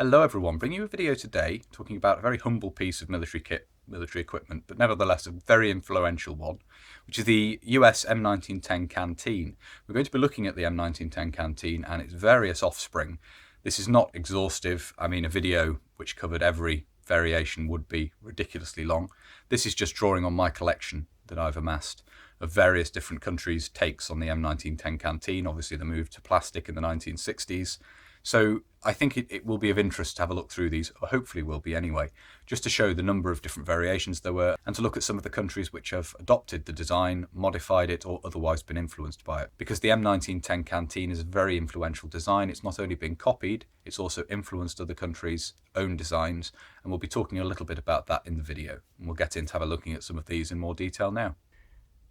Hello everyone, bringing you a video today talking about a very humble piece of military kit, military equipment, but nevertheless a very influential one, which is the US M1910 Canteen. We're going to be looking at the M1910 Canteen and its various offspring. This is not exhaustive. I mean, a video which covered every variation would be ridiculously long. This is just drawing on my collection that I've amassed of various different countries' takes on the M1910 Canteen, obviously the move to plastic in the 1960s. So I think it will be of interest to have a look through these, or hopefully will be anyway, just to show the number of different variations there were and to look at some of the countries which have adopted the design, modified it, or otherwise been influenced by it. Because the M1910 Canteen is a very influential design. It's not only been copied, it's also influenced other countries' own designs, and we'll be talking a little bit about that in the video. And we'll get into looking at some of these in more detail now.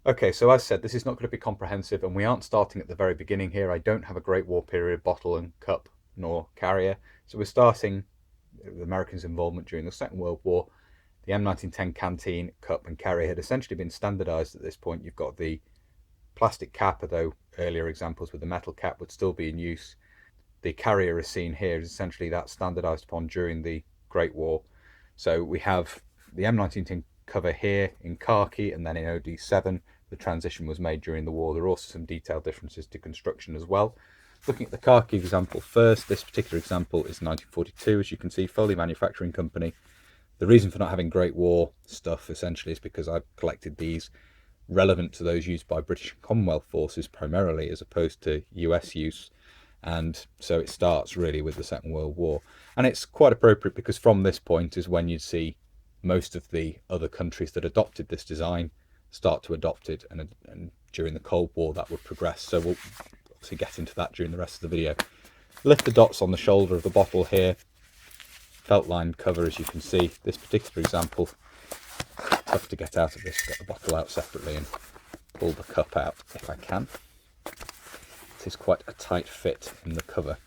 Okay, so as said, this is not going to be comprehensive, and we aren't starting at the very beginning here. I don't have a Great War period bottle and cup nor carrier, so we're starting with the Americans' involvement during the Second World War. The M1910 Canteen, Cup and Carrier had essentially been standardized at this point. You've got the plastic cap, although earlier examples with the metal cap would still be in use. The carrier is seen here is essentially that standardized upon during the Great War. So we have the M1910 cover here in khaki and then in OD7. The transition was made during the war. There are also some detailed differences to construction as well. Looking at the khaki example first, this particular example is 1942, as you can see, Foley Manufacturing Company. The reason for not having Great War stuff essentially is because I've collected these relevant to those used by British and Commonwealth forces primarily, as opposed to US use. And so it starts really with the Second World War. And it's quite appropriate because from this point is when you'd see most of the other countries that adopted this design start to adopt it. And during the Cold War that would progress. So we'll to get into that during the rest of the video. Lift the dots on the shoulder of the bottle here. Felt lined cover, as you can see. This particular example, tough to get out of this. Get the bottle out separately and pull the cup out if I can. It is quite a tight fit in the cover.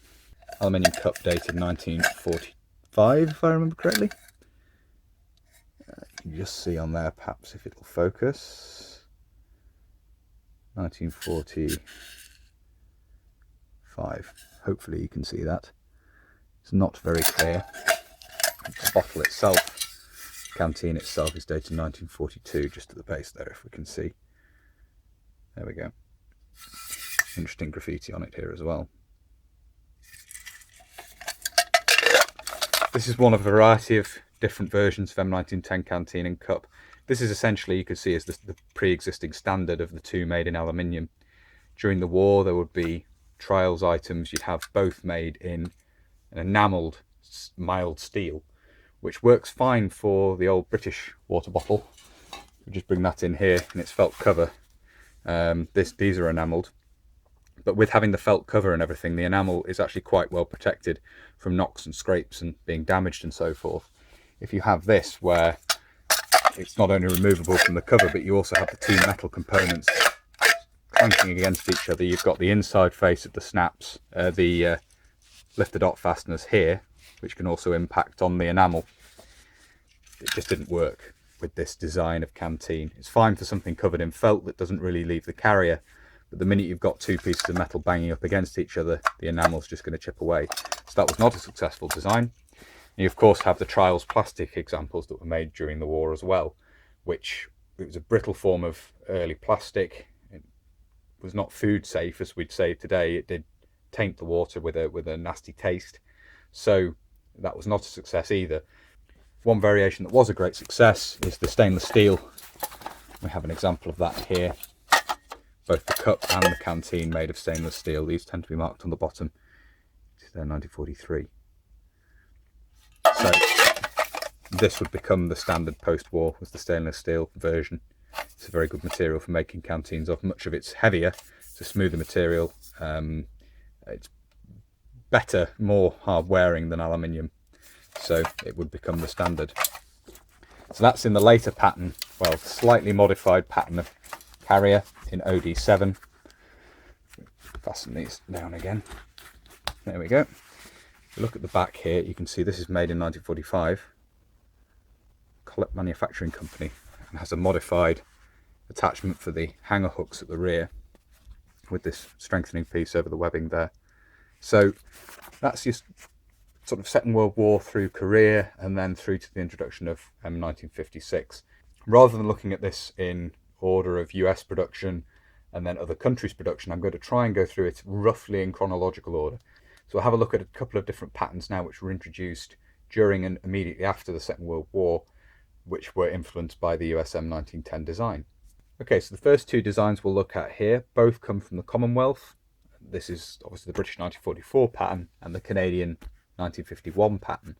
Aluminium cup dated 1945, if I remember correctly. You can just see on there, perhaps if it'll focus. 1945. Hopefully you can see that. It's not very clear. The bottle itself, the canteen itself, is dated 1942, just at the base there, if we can see. There we go. Interesting graffiti on it here as well. This is one of a variety of different versions of M1910 Canteen and Cup. This is essentially, you could see, as the pre-existing standard of the two made in aluminium. During the war there would be trials items. You'd have both made in an enamelled mild steel, which works fine for the old British water bottle. We'll just bring that in here in its felt cover. These are enamelled, but with having the felt cover and everything, the enamel is actually quite well protected from knocks and scrapes and being damaged and so forth. If you have this, where it's not only removable from the cover, but you also have the two metal components clanking against each other. You've got the inside face of the snaps, the lifter dot fasteners here, which can also impact on the enamel. It just didn't work with this design of canteen. It's fine for something covered in felt that doesn't really leave the carrier, but the minute you've got two pieces of metal banging up against each other, the enamel's just going to chip away. So that was not a successful design. And you of course have the trials plastic examples that were made during the war as well, which it was a brittle form of early plastic. Was not food safe, as we'd say today. It did taint the water with a nasty taste, so that was not a success either. One variation that was a great success is the stainless steel. We have an example of that here. Both the cup and the canteen made of stainless steel. These tend to be marked on the bottom. They're 1943. So this would become the standard post-war, was the stainless steel version. It's a very good material for making canteens of. Much of it's heavier, it's a smoother material. It's better, more hard wearing than aluminium, so it would become the standard. So that's in the later pattern, well, slightly modified pattern of carrier in OD7. Fasten these down again. There we go. If you look at the back here, you can see this is made in 1945. Collect Manufacturing Company, and has a modified attachment for the hanger hooks at the rear with this strengthening piece over the webbing there. So that's just sort of Second World War through Korea and then through to the introduction of M1956. Rather than looking at this in order of US production and then other countries' production, I'm going to try and go through it roughly in chronological order. So we'll have a look at a couple of different patterns now which were introduced during and immediately after the Second World War, which were influenced by the US M1910 design. Okay, so the first two designs we'll look at here both come from the Commonwealth. This is obviously the British 1944 pattern and the Canadian 1951 pattern.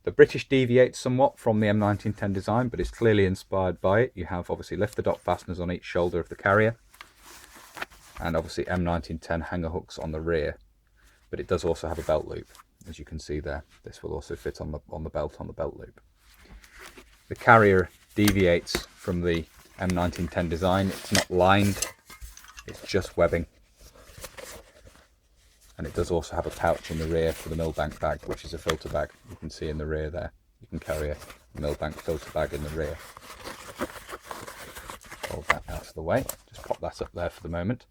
The British deviates somewhat from the M1910 design, but it's clearly inspired by it. You have obviously lift-the-dot fasteners on each shoulder of the carrier, and obviously M1910 hanger hooks on the rear. But it does also have a belt loop, as you can see there. This will also fit on the belt loop. The carrier deviates from the M1910 design. It's not lined, it's just webbing. And it does also have a pouch in the rear for the millbank bag, which is a filter bag. You can see in the rear there. You can carry a millbank filter bag in the rear. Hold that out of the way. Just pop that up there for the moment.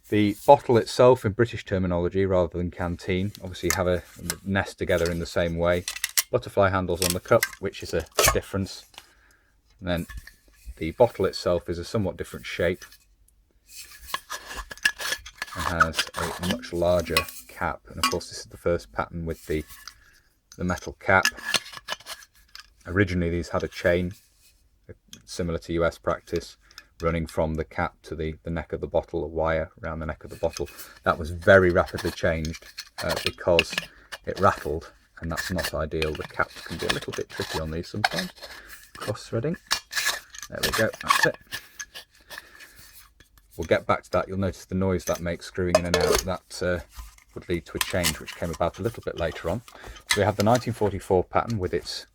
The bottle itself, in British terminology rather than canteen, obviously have a nest together in the same way. Butterfly handles on the cup, which is a difference. And then the bottle itself is a somewhat different shape and has a much larger cap. And of course this is the first pattern with the metal cap. Originally these had a chain, similar to US practice, running from the cap to the neck of the bottle, a wire around the neck of the bottle. That was very rapidly changed because it rattled, and that's not ideal. The cap can be a little bit tricky on these sometimes. Cross-threading. There we go, that's it. We'll get back to that. You'll notice the noise that makes screwing in and out. That would lead to a change which came about a little bit later on. So we have the 1944 pattern with its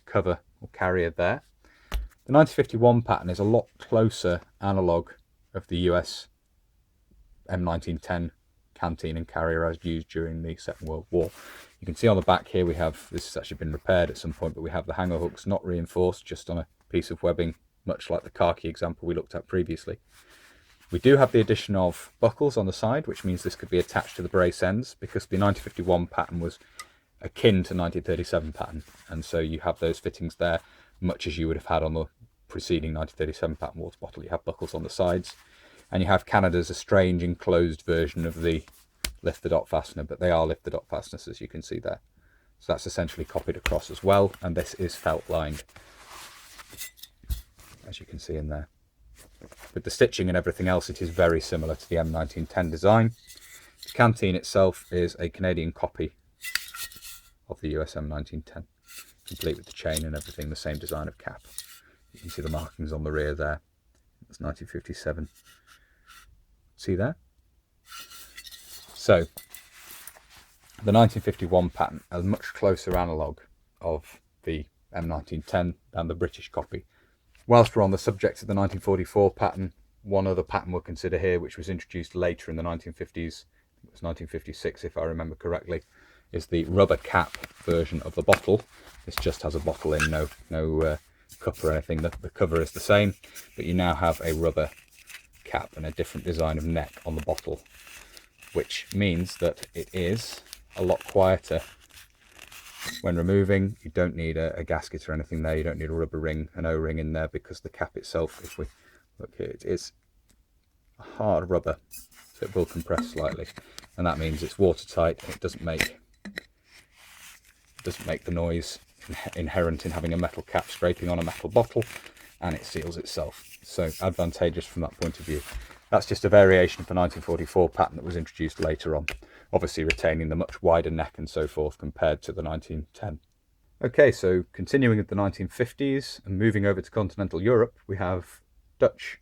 cover or carrier there. The 1951 pattern is a lot closer analogue of the US M1910 Canteen and Carrier as used during the Second World War. You can see on the back here we have, this has actually been repaired at some point, but we have the hanger hooks not reinforced, just on a piece of webbing, much like the khaki example we looked at previously. We do have the addition of buckles on the side, which means this could be attached to the brace ends, because the 1951 pattern was akin to 1937 pattern, and so you have those fittings there, much as you would have had on the preceding 1937 pattern water bottle. You have buckles on the sides, and you have Canada's a strange enclosed version of the lift-the-dot fastener, but they are lift-the-dot fasteners, as you can see there. So that's essentially copied across as well, and this is felt lined, as you can see in there. With the stitching and everything else, it is very similar to the M1910 design. The canteen itself is a Canadian copy of the US M1910, complete with the chain and everything, the same design of cap. You can see the markings on the rear there. It's 1957. See there? So, the 1951 pattern, a much closer analogue of the M1910 than the British copy. Whilst we're on the subject of the 1944 pattern, one other pattern we'll consider here, which was introduced later in the 1950s, it was 1956 if I remember correctly, is the rubber cap version of the bottle. This just has a bottle in, no cup or anything. The cover is the same, but you now have a rubber cap and a different design of neck on the bottle, which means that it is a lot quieter when removing. You don't need a gasket or anything there. You don't need a rubber ring, an O-ring in there, because the cap itself, if we look here, it is a hard rubber, so it will compress slightly, and that means it's watertight and it doesn't make the noise inherent in having a metal cap scraping on a metal bottle, and it seals itself. So advantageous from that point of view. That's just a variation of the 1944 pattern that was introduced later on, obviously retaining the much wider neck and so forth compared to the 1910. Okay, so continuing with the 1950s and moving over to continental Europe, we have Dutch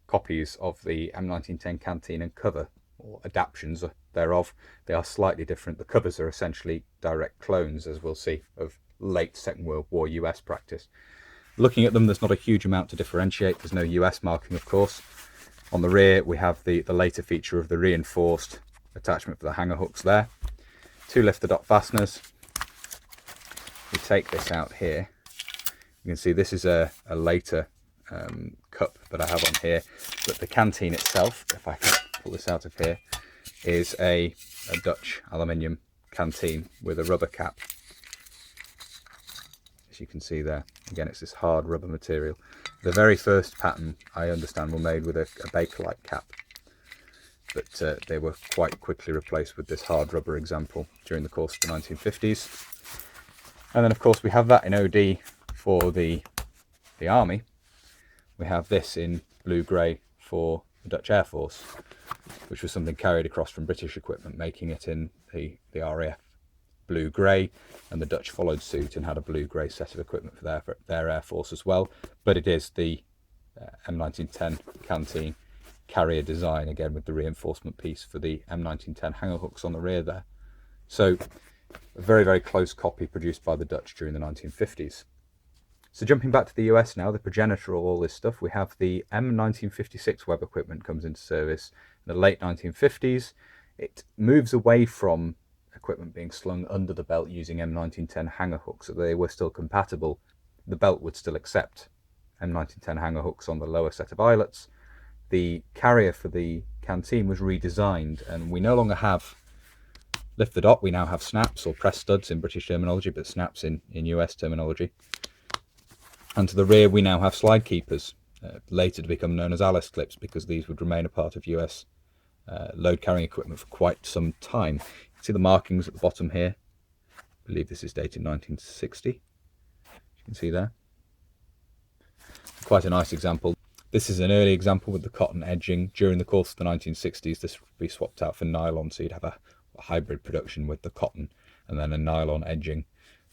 copies of the M1910 Canteen and cover, or adaptations thereof. They are slightly different. The covers are essentially direct clones, as we'll see, of late Second World War US practice. Looking at them, there's not a huge amount to differentiate. There's no US marking, of course. On the rear, we have the later feature of the reinforced attachment for the hanger hooks there. Two lift-the-dot fasteners. We take this out here. You can see this is a later cup that I have on here, but the canteen itself, if I can pull this out of here, is a Dutch aluminium canteen with a rubber cap, as you can see there. Again, it's this hard rubber material. The very first pattern, I understand, were made with a Bakelite cap, but they were quite quickly replaced with this hard rubber example during the course of the 1950s. And then of course we have that in OD for the army. We have this in blue-grey for the Dutch Air Force, which was something carried across from British equipment, making it in the RAF blue-grey, and the Dutch followed suit and had a blue-grey set of equipment for their Air Force as well. But it is the M1910 Canteen Carrier design, again with the reinforcement piece for the M1910 hanger hooks on the rear there. So a very, very close copy produced by the Dutch during the 1950s. So jumping back to the US now, the progenitor of all this stuff, we have the M1956 web equipment comes into service in the late 1950s. It moves away from equipment being slung under the belt using M1910 hanger hooks, so they were still compatible. The belt would still accept M1910 hanger hooks on the lower set of eyelets. The carrier for the canteen was redesigned, and we no longer have lift the dot, we now have snaps, or press studs in British terminology, but snaps in US terminology. And to the rear we now have slide keepers, later to become known as Alice clips, because these would remain a part of US load carrying equipment for quite some time. You can see the markings at the bottom here. I believe this is dated 1960. You can see there. Quite a nice example. This is an early example with the cotton edging. During the course of the 1960s, this would be swapped out for nylon, so you'd have a hybrid production with the cotton and then a nylon edging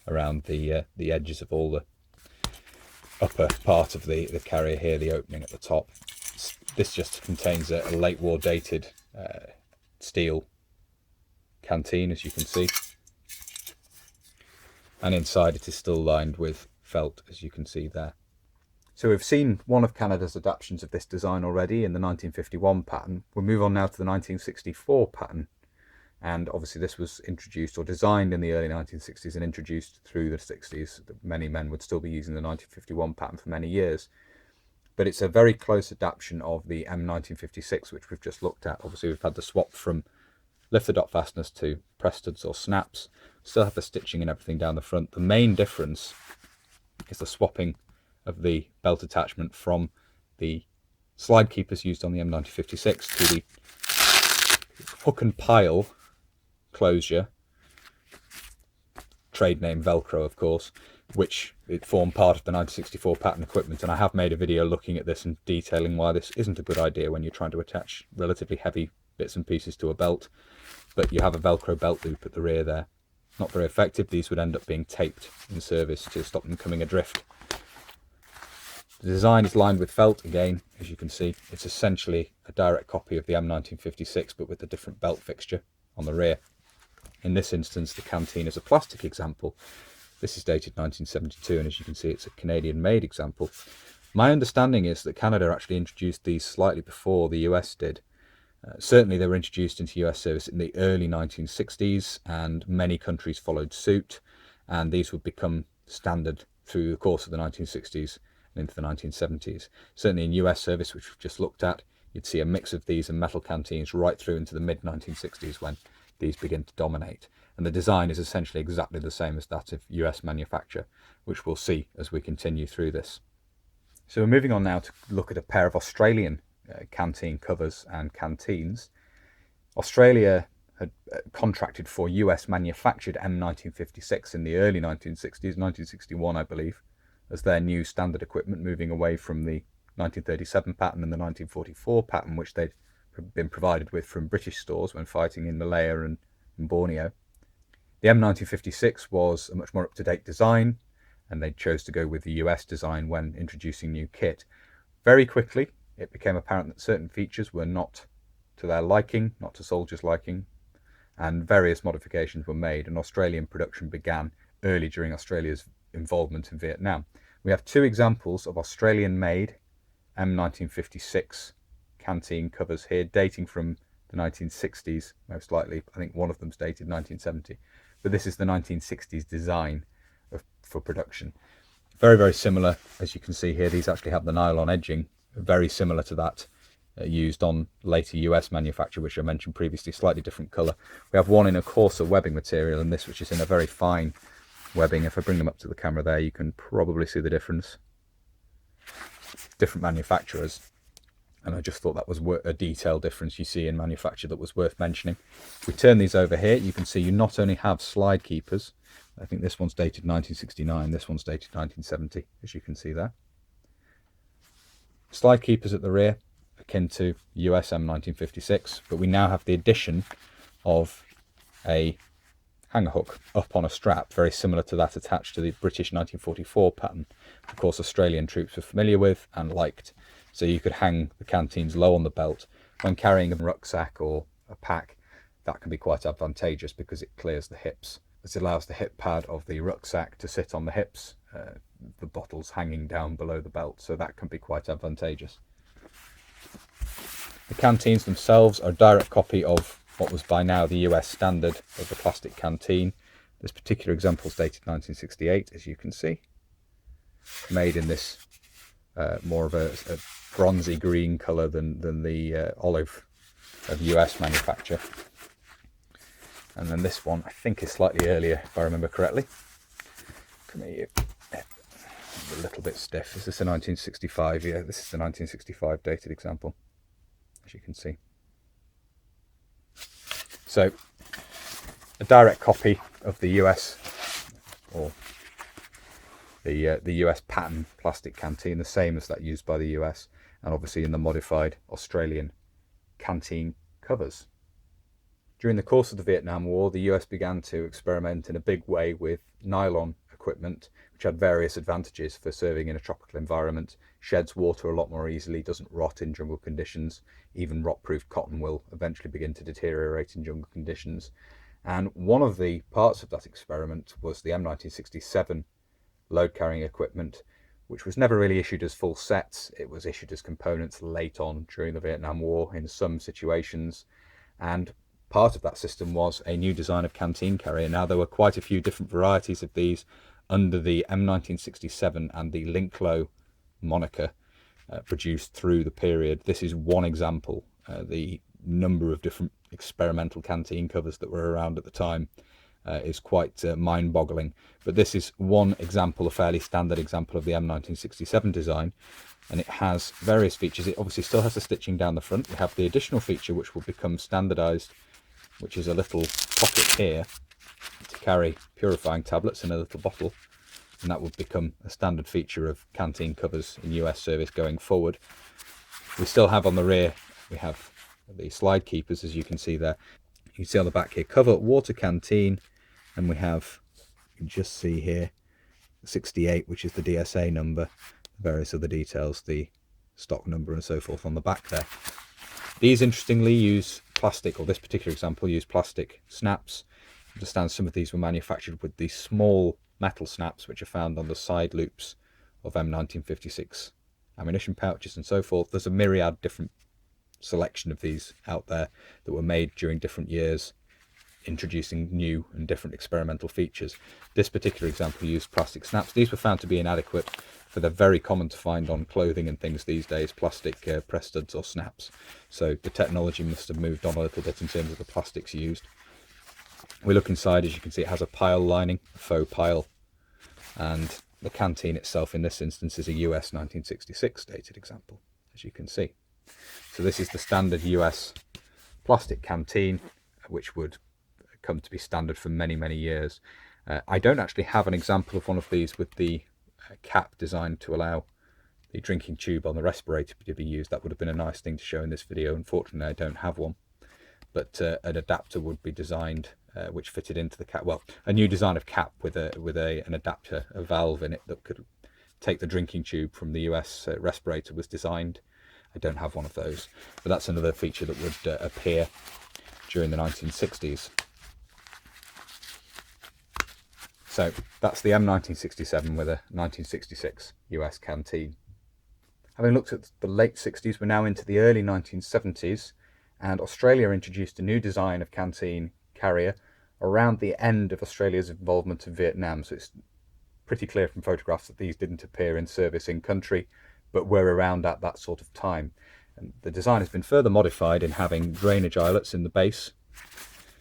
around the edges of all the upper part of the carrier here, the opening at the top. This just contains a late war dated steel canteen, as you can see, and inside it is still lined with felt, as you can see there. So we've seen one of Canada's adaptations of this design already in the 1951 pattern. We'll move on now to the 1964 pattern. And obviously this was introduced or designed in the early 1960s and introduced through the 60s. Many men would still be using the 1951 pattern for many years. But it's a very close adaptation of the M1956, which we've just looked at. Obviously we've had the swap from lift the dot fasteners to press studs or snaps. Still have the stitching and everything down the front. The main difference is the swapping of the belt attachment from the slide keepers used on the M1956 to the hook and pile closure, trade name Velcro of course, which it formed part of the 1964 pattern equipment. And I have made a video looking at this and detailing why this isn't a good idea when you're trying to attach relatively heavy bits and pieces to a belt. But you have a Velcro belt loop at the rear there. Not very effective. These would end up being taped in service to stop them coming adrift. The design is lined with felt again, as you can see. It's essentially a direct copy of the M1956, but with a different belt fixture on the rear. In this instance, the canteen is a plastic example. This is dated 1972, and as you can see, it's a Canadian-made example. My understanding is that Canada actually introduced these slightly before the US did. Certainly they were introduced into US service in the early 1960s, and many countries followed suit, and these would become standard through the course of the 1960s and into the 1970s. Certainly in US service, which we've just looked at, you'd see a mix of these and metal canteens right through into the mid-1960s when these begin to dominate. And the design is essentially exactly the same as that of US manufacture, which we'll see as we continue through this. So we're moving on now to look at a pair of Australian canteen covers and canteens. Australia had contracted for US manufactured M1956 in the early 1960s, 1961 I believe, as their new standard equipment, moving away from the 1937 pattern and the 1944 pattern, which they'd been provided with from British stores when fighting in Malaya and in Borneo. The M1956 was a much more up-to-date design, and they chose to go with the US design when introducing new kit. Very quickly, it became apparent that certain features were not to their liking, not to soldiers' liking, and various modifications were made, and Australian production began early during Australia's involvement in Vietnam. We have two examples of Australian-made M1956 canteen covers here, dating from the 1960s, most likely. I think one of them's dated 1970, but this is the 1960s design for production. Very, very similar, as you can see here. These actually have the nylon edging, very similar to that used on later US manufacture, which I mentioned previously, slightly different colour. We have one in a coarser webbing material and this which is in a very fine webbing. If I bring them up to the camera there, you can probably see the difference. Different manufacturers, and I just thought that was a detail difference you see in manufacture that was worth mentioning. If we turn these over here, you can see you not only have slide keepers. I think this one's dated 1969, this one's dated 1970, as you can see there. Slide keepers at the rear, akin to US M1956, but we now have the addition of a hanger hook up on a strap, very similar to that attached to the British 1944 pattern. Of course, Australian troops were familiar with and liked, so you could hang the canteens low on the belt. When carrying a rucksack or a pack, that can be quite advantageous because it clears the hips. This allows the hip pad of the rucksack to sit on the hips, the bottles hanging down below the belt, so that can be quite advantageous. The canteens themselves are a direct copy of what was by now the US standard of the plastic canteen. This particular example is dated 1968, as you can see. Made in this more of a bronzy green colour than the olive of US manufacture. And then this one I think is slightly earlier, if I remember correctly. Come here, a little bit stiff. Is this a 1965? Yeah, this is the 1965 dated example, as you can see. So, a direct copy of the US, or the US pattern plastic canteen, the same as that used by the US, and obviously in the modified Australian canteen covers. During the course of the Vietnam War, the US began to experiment in a big way with nylon equipment, which had various advantages for serving in a tropical environment. Sheds water a lot more easily, doesn't rot in jungle conditions. Even rot-proof cotton will eventually begin to deteriorate in jungle conditions. And one of the parts of that experiment was the M1967 load-carrying equipment, which was never really issued as full sets. It was issued as components late on during the Vietnam War in some situations. And part of that system was a new design of Canteen Carrier. Now, there were quite a few different varieties of these under the M1967 and the Linklow moniker produced through the period. This is one example. The number of different experimental canteen covers that were around at the time is quite mind-boggling. But this is one example, a fairly standard example of the M1967 design, and it has various features. It obviously still has the stitching down the front. We have the additional feature which will become standardized, which is a little pocket here to carry purifying tablets in a little bottle, and that would become a standard feature of canteen covers in US service going forward. We still have on the rear, we have the slide keepers, as you can see there. You can see on the back here, cover water canteen, and we have, you can just see here, 68, which is the DSA number, various other details, the stock number and so forth on the back there. These interestingly use plastic, or this particular example used plastic snaps. I understand some of these were manufactured with these small metal snaps which are found on the side loops of M1956 ammunition pouches and so forth. There's a myriad different selection of these out there that were made during different years, introducing new and different experimental features. This particular example used plastic snaps. These were found to be inadequate, for they're very common to find on clothing and things these days, plastic press studs or snaps. So the technology must have moved on a little bit in terms of the plastics used. We look inside, as you can see, it has a pile lining, a faux pile, and the canteen itself in this instance is a US 1966 dated example, as you can see. So this is the standard US plastic canteen, which would come to be standard for many, many years. I don't actually have an example of one of these with the cap designed to allow the drinking tube on the respirator to be used. That would have been a nice thing to show in this video. Unfortunately, I don't have one, but an adapter would be designed which fitted into the cap. Well, a new design of cap with an adapter, a valve in it that could take the drinking tube from the US respirator was designed. I don't have one of those, but that's another feature that would appear during the 1960s. So that's the M1967 with a 1966 US canteen. Having looked at the late 60s, we're now into the early 1970s, and Australia introduced a new design of Canteen Carrier around the end of Australia's involvement in Vietnam. So it's pretty clear from photographs that these didn't appear in service in country, but were around at that sort of time. And the design has been further modified in having drainage eyelets in the base.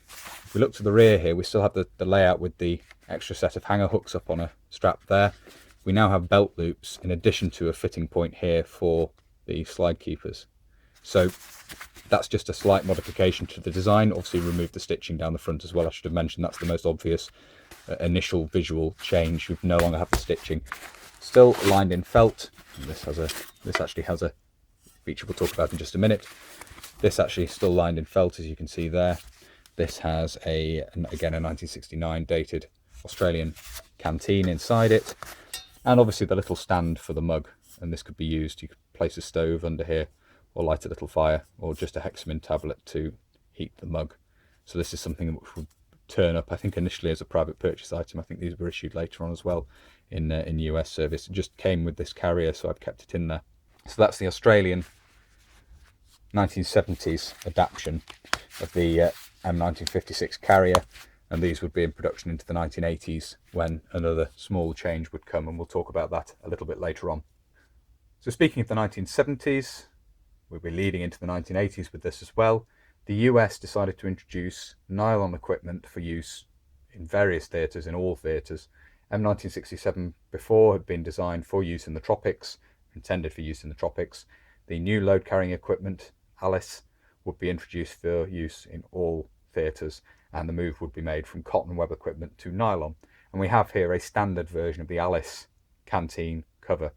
If we look to the rear here, we still have the layout with the extra set of hanger hooks up on a strap there. We now have belt loops in addition to a fitting point here for the slide keepers. So that's just a slight modification to the design. Obviously remove the stitching down the front as well. I should have mentioned that's the most obvious initial visual change. We no longer have the stitching. Still lined in felt. And this actually has a feature we'll talk about in just a minute. This actually is still lined in felt, as you can see there. This has again a 1969 dated Australian canteen inside it, and obviously the little stand for the mug. And this could be used, you could place a stove under here or light a little fire, or just a hexamin tablet to heat the mug. So this is something which would turn up, I think, initially as a private purchase item. I think these were issued later on as well in US service. It just came with this carrier, so I've kept it in there. So that's the Australian 1970s adaptation of the M1956 Carrier, and these would be in production into the 1980s when another small change would come, and we'll talk about that a little bit later on. So speaking of the 1970s, we'll be leading into the 1980s with this as well. The US decided to introduce nylon equipment for use in various theatres, in all theatres. M1967 before had been designed for use in the tropics, intended for use in the tropics. The new load carrying equipment, Alice, would be introduced for use in all theatres, and the move would be made from cotton web equipment to nylon. And we have here a standard version of the Alice canteen cover.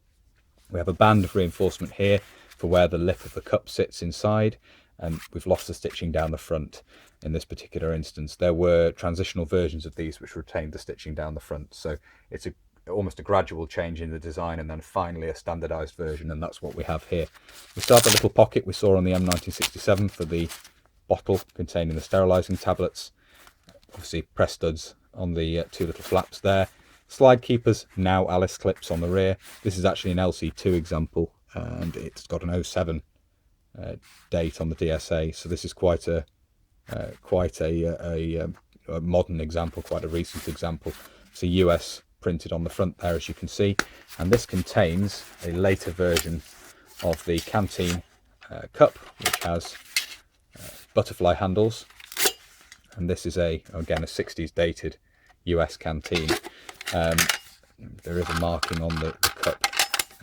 We have a band of reinforcement here for where the lip of the cup sits inside, and we've lost the stitching down the front in this particular instance. There were transitional versions of these which retained the stitching down the front, so it's almost a gradual change in the design, and then finally a standardized version, and that's what we have here. We still have the little pocket we saw on the M1967 for the bottle containing the sterilizing tablets. Obviously press studs on the two little flaps there. Slide keepers, now Alice clips on the rear. This is actually an LC2 example, and it's got an 07 date on the DSA, so this is quite a modern example, quite a recent example. It's a US printed on the front there, as you can see, and this contains a later version of the Canteen Cup, which has butterfly handles, and this is again a 60s dated US canteen. There is a marking on the cup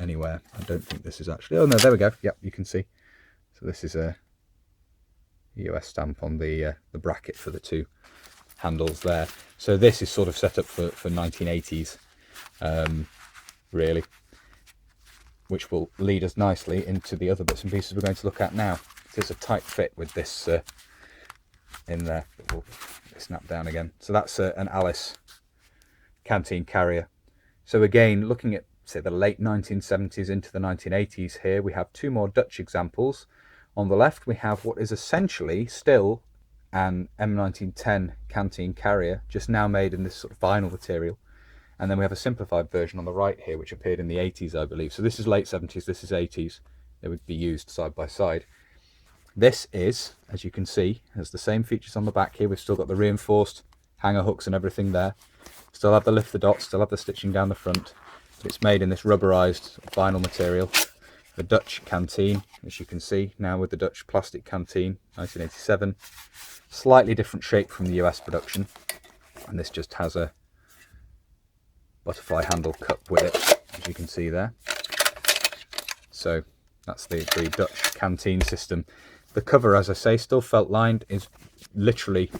anywhere. I don't think this is actually, oh no, there we go, yep, you can see. So this is a US stamp on the bracket for the two handles there. So this is sort of set up for 1980s, really, which will lead us nicely into the other bits and pieces we're going to look at now. There's a tight fit with this in there, but we'll snap down again. So that's an Alice Canteen Carrier. So again, looking at, say, the late 1970s into the 1980s here, we have two more Dutch examples. On the left, we have what is essentially still an M1910 Canteen Carrier, just now made in this sort of vinyl material. And then we have a simplified version on the right here, which appeared in the 80s, I believe. So this is late 70s, this is 80s. They would be used side by side. This is, as you can see, has the same features on the back here. We've still got the reinforced hanger hooks and everything there. Still have the lift the dots, still have the stitching down the front. It's made in this rubberized vinyl material. The Dutch canteen, as you can see, now with the Dutch plastic canteen, 1987. Slightly different shape from the US production. And this just has a butterfly handle cup with it, as you can see there. So that's the Dutch canteen system. The cover, as I say, still felt lined, is literally,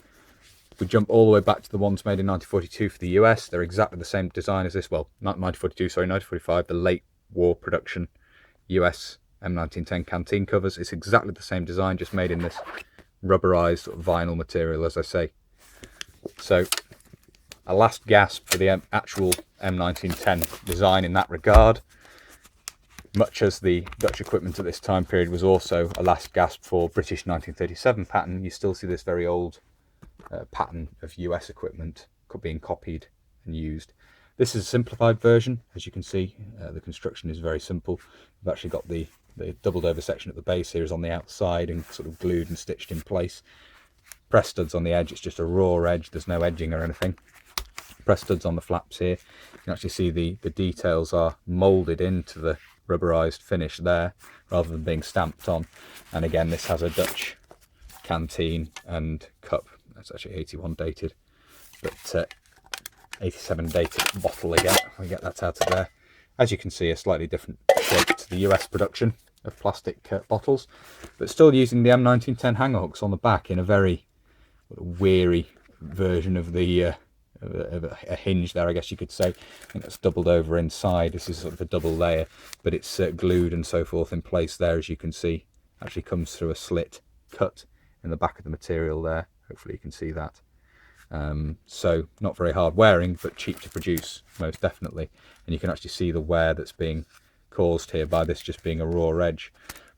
if we jump all the way back to the ones made in 1942 for the US, they're exactly the same design as this. Well, not 1942, sorry, 1945, the late war production US M1910 canteen covers. It's exactly the same design, just made in this rubberized vinyl material, as I say. So a last gasp for the actual M1910 design in that regard, much as the Dutch equipment at this time period was also a last gasp for British 1937 pattern. You still see this very old pattern of US equipment being copied and used. This is a simplified version. As you can see, the construction is very simple. We've actually got the doubled over section at the base here is on the outside and sort of glued and stitched in place. Press studs on the edge, it's just a raw edge, there's no edging or anything. Press studs on the flaps here. You can actually see the details are moulded into the rubberized finish there rather than being stamped on. And again, this has a Dutch canteen and cup. That's actually 81 dated, but 87 dated bottle again. We get that out of there. As you can see, a slightly different shape to the US production of plastic bottles, but still using the M1910 hanger hooks on the back in a very weary version of the a hinge there, I guess you could say. I think that's doubled over inside. This is sort of a double layer, but it's glued and so forth in place there, as you can see. Actually comes through a slit cut in the back of the material there. Hopefully you can see that. So not very hard wearing, but cheap to produce, most definitely. And you can actually see the wear that's being caused here by this just being a raw edge.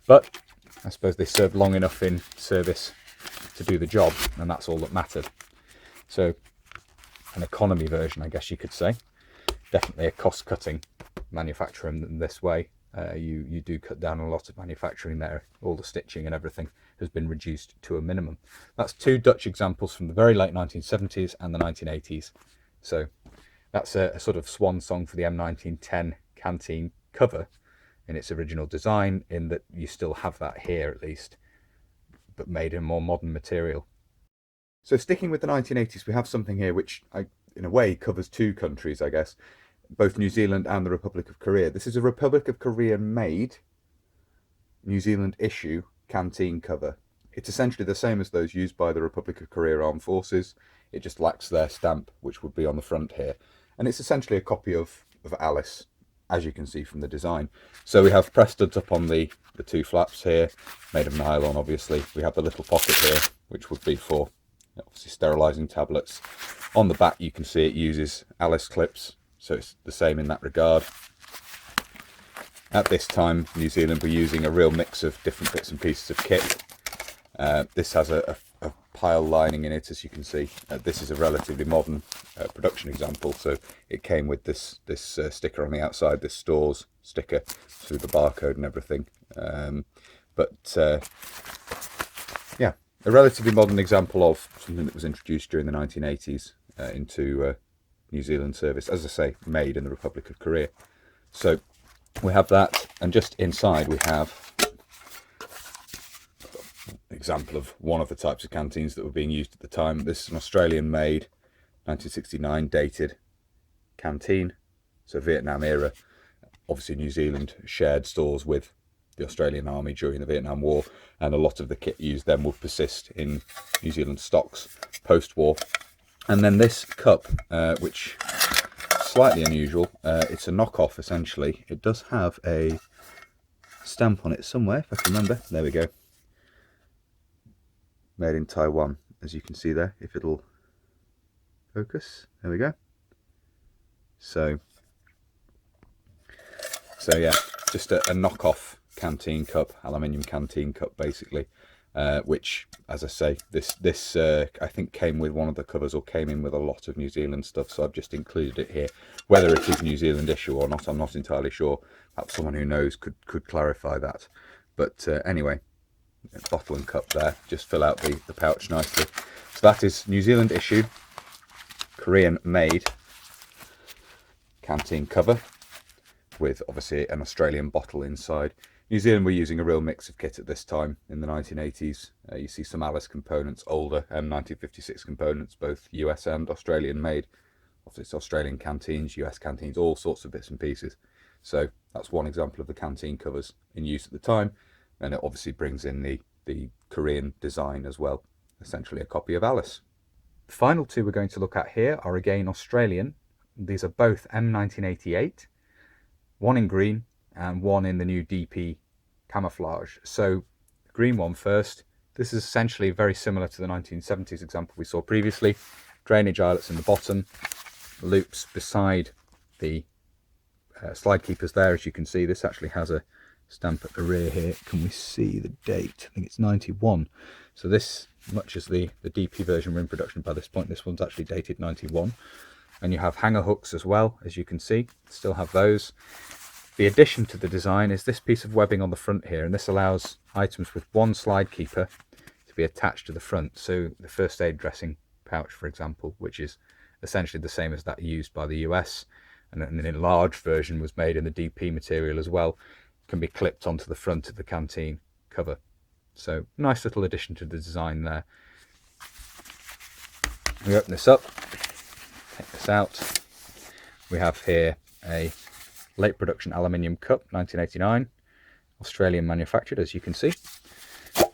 But I suppose they served long enough in service to do the job, and that's all that mattered. So an economy version, I guess you could say. Definitely a cost-cutting manufacturing in this way. You do cut down a lot of manufacturing there. All the stitching and everything has been reduced to a minimum. That's two Dutch examples from the very late 1970s and the 1980s. So that's a sort of swan song for the M1910 Canteen cover in its original design, in that you still have that here at least, but made in more modern material. So sticking with the 1980s, we have something here which in a way covers two countries, I guess, both New Zealand and the Republic of Korea. This is a Republic of Korea made, New Zealand issue canteen cover. It's essentially the same as those used by the Republic of Korea Armed Forces. It just lacks their stamp, which would be on the front here. And it's essentially a copy of Alice, as you can see from the design. So we have press studs up on the two flaps here, made of nylon obviously. We have the little pocket here, which would be for obviously sterilising tablets. On the back you can see it uses Alice clips, so it's the same in that regard. At this time, New Zealand were using a real mix of different bits and pieces of kit. This has a pile lining in it, as you can see. This is a relatively modern production example, so it came with this sticker on the outside, this stores sticker through the barcode and everything. Yeah, a relatively modern example of something that was introduced during the 1980s into New Zealand service, as I say, made in the Republic of Korea. So we have that, and just inside we have an example of one of the types of canteens that were being used at the time. This is an Australian made 1969 dated canteen, so Vietnam era. Obviously New Zealand shared stores with the Australian Army during the Vietnam War, and a lot of the kit used then would persist in New Zealand stocks post-war. And then this cup, which is slightly unusual, it's a knockoff essentially. It does have a stamp on it somewhere, if I can remember. There we go. Made in Taiwan, as you can see there, if it'll focus. There we go. So yeah, just a knockoff canteen cup, aluminium canteen cup basically, which, as I say, this I think came with one of the covers, or came in with a lot of New Zealand stuff, so I've just included it here. Whether it is New Zealand issue or not, I'm not entirely sure. Perhaps someone who knows could clarify that. But anyway, bottle and cup there, just fill out the pouch nicely. So that is New Zealand issue, Korean made canteen cover, with obviously an Australian bottle inside. New Zealand were using a real mix of kit at this time in the 1980s. You see some Alice components, older M1956 components, both US and Australian made. Obviously it's Australian canteens, US canteens, all sorts of bits and pieces. So that's one example of the canteen covers in use at the time. And it obviously brings in the Korean design as well, essentially a copy of Alice. The final two we're going to look at here are again Australian. These are both M1988, one in green and one in the new DP camouflage. So the green one first. This is essentially very similar to the 1970s example we saw previously. Drainage eyelets in the bottom, loops beside the slide keepers there, as you can see. This actually has a stamp at the rear here. Can we see the date? I think it's 91. So this, much as the DP version were in production by this point, this one's actually dated 91. And you have hanger hooks as well, as you can see. Still have those. The addition to the design is this piece of webbing on the front here, and this allows items with one slide keeper to be attached to the front. So the first aid dressing pouch, for example, which is essentially the same as that used by the US, and an enlarged version was made in the DP material as well. can be clipped onto the front of the canteen cover. So nice little addition to the design there. We open this up, take this out. We have here a late production aluminium cup, 1989, Australian manufactured, as you can see,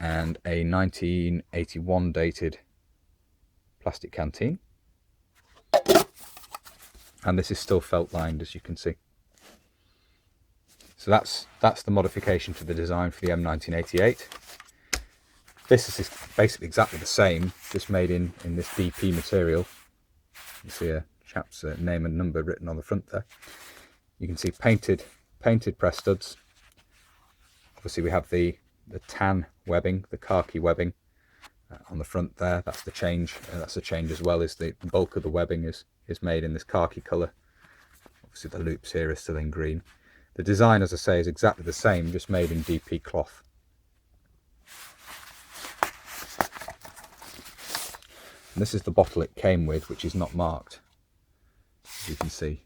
and a 1981 dated plastic canteen. And this is still felt lined, as you can see. So that's the modification to the design for the M1988. This is basically exactly the same, just made in this DP material. You see a chap's name and number written on the front there. You can see painted press studs. Obviously we have the tan webbing, the khaki webbing on the front there. That's the change. That's the change as well, is the bulk of the webbing is made in this khaki colour. Obviously the loops here are still in green. The design, as I say, is exactly the same, just made in DP cloth. And this is the bottle it came with, which is not marked, as you can see.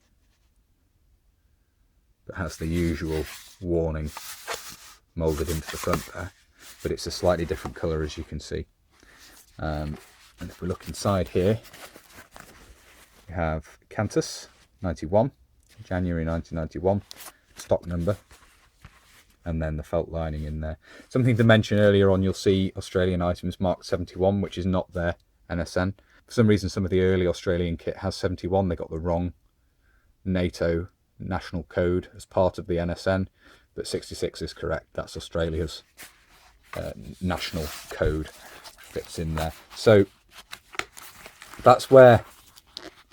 But has the usual warning moulded into the front there, but it's a slightly different colour, as you can see. And if we look inside here, we have Cantus 91, January 1991, stock number, and then the felt lining in there. Something to mention, earlier on you'll see Australian items marked 71, which is not their NSN. For some reason some of the early Australian kit has 71. They got the wrong NATO national code as part of the NSN, but 66 is correct. That's Australia's national code, fits in there. So that's where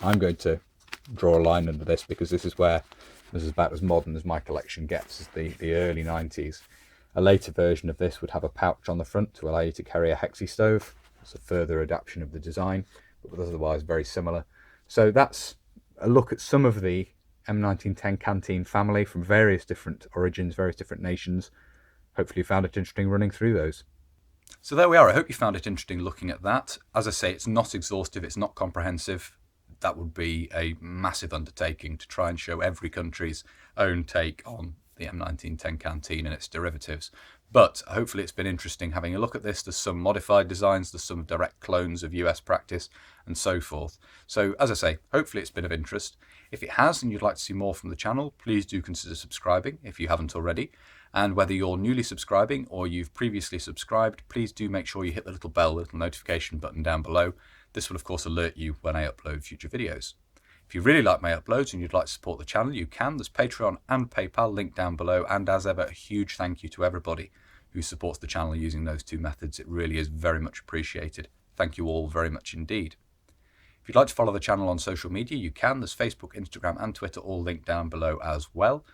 I'm going to draw a line under this, because this is about as modern as my collection gets, is the early 90s. A later version of this would have a pouch on the front to allow you to carry a hexi stove. It's a further adaptation of the design, but otherwise very similar. So that's a look at some of the M1910 Canteen family from various different origins, various different nations. Hopefully you found it interesting running through those. So there we are. I hope you found it interesting looking at that. As I say, it's not exhaustive, it's not comprehensive. That would be a massive undertaking to try and show every country's own take on the M1910 Canteen and its derivatives. But hopefully it's been interesting having a look at this. There's some modified designs, there's some direct clones of US practice and so forth. So as I say, hopefully it's been of interest. If it has and you'd like to see more from the channel, please do consider subscribing if you haven't already. And whether you're newly subscribing or you've previously subscribed, please do make sure you hit the little bell, little notification button down below. This will of course alert you when I upload future videos. If you really like my uploads and you'd like to support the channel, you can. There's Patreon and PayPal linked down below. And as ever, a huge thank you to everybody who supports the channel using those two methods. It really is very much appreciated. Thank you all very much indeed. If you'd like to follow the channel on social media, you can. There's Facebook, Instagram and Twitter all linked down below as well.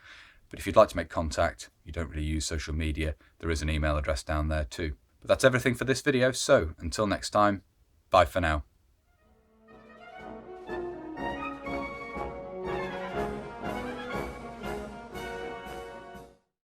But if you'd like to make contact, you don't really use social media, there is an email address down there too. But that's everything for this video. So until next time, bye for now.